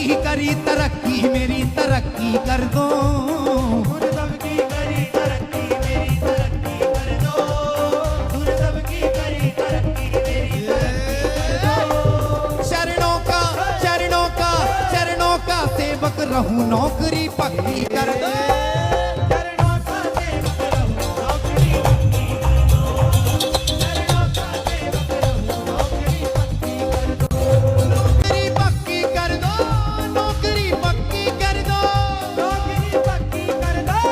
सबकी करी तरक्की मेरी तरक्की कर दो। सबकी करी तरक्की मेरी तरक्की कर दो। सबकी करी तरक्की मेरी तरक्की कर दो। शरणों का चरणों का चरणों का सेवक रहूं नौकरी पक्की कर दो। चरणों का सेवक रहूं नौकरी पक्की कर दो। चरणों का सेवक रहूं नौकरी पक्की कर दो। नौकरी पक्की कर दो। नौकरी पक्की कर दो। नौकरी पक्की कर दो।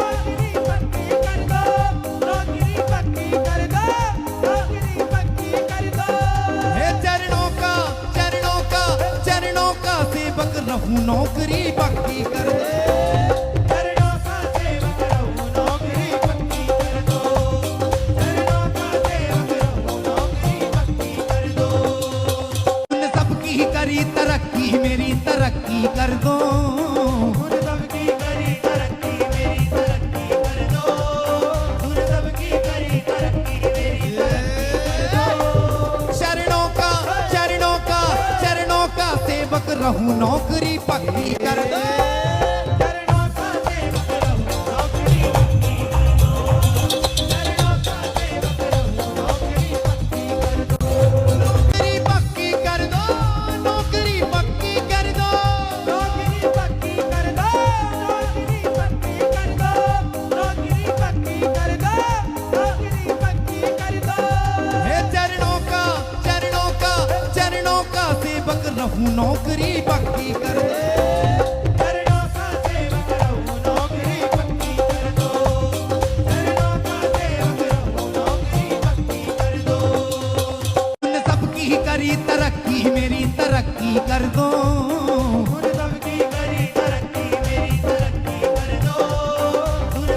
नौकरी पक्की कर दो। नौकरी पक्की कर दो। नौकरी पक्की कर दो। हे चरणों का चरणों का सेवक रहूं नौकरी पक्की कर दो। चरणों का सेवक रहूं नौकरी पक्की कर दो। चरणों का सेवक रहूं नौकरी पक्की कर दो। सबकी करी तरक्की मेरी तरक्की कर दो। सबकी करी तरक्की मेरी तरक्की कर दो। सबकी करी तरक्की मेरी तरक्की कर दो। शरणों का चरणों का सेवक रहूं नौकरी पक्की कर दो। चरणों का सेवक रहूं नौकरी पक्की कर दो। चरणों का सेवक रहूं नौकरी पक्की कर दो। नौकरी पक्की कर दो। नौकरी पक्की कर दो। नौकरी पक्की कर दो। नौकरी पक्की कर दो। नौकरी पक्की कर दो। नौकरी पक्की कर दो। हे चरणों का सेवक रहूं नौकरी पक्की कर दो। चरणों का सेवक रहूं नौकरी पक्की कर दो। चरणों का सेवक रहूं नौकरी पक्की कर दो। सबकी करी तरक्की मेरी तरक्की कर दो। सबकी करी तरक्की मेरी तरक्की कर दो।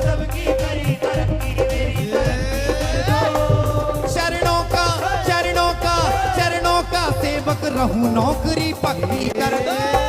सबकी करी तरक्की मेरी तरक्की कर दो। शरणों का सेवक रहूं नौकरी पक्की कर दो।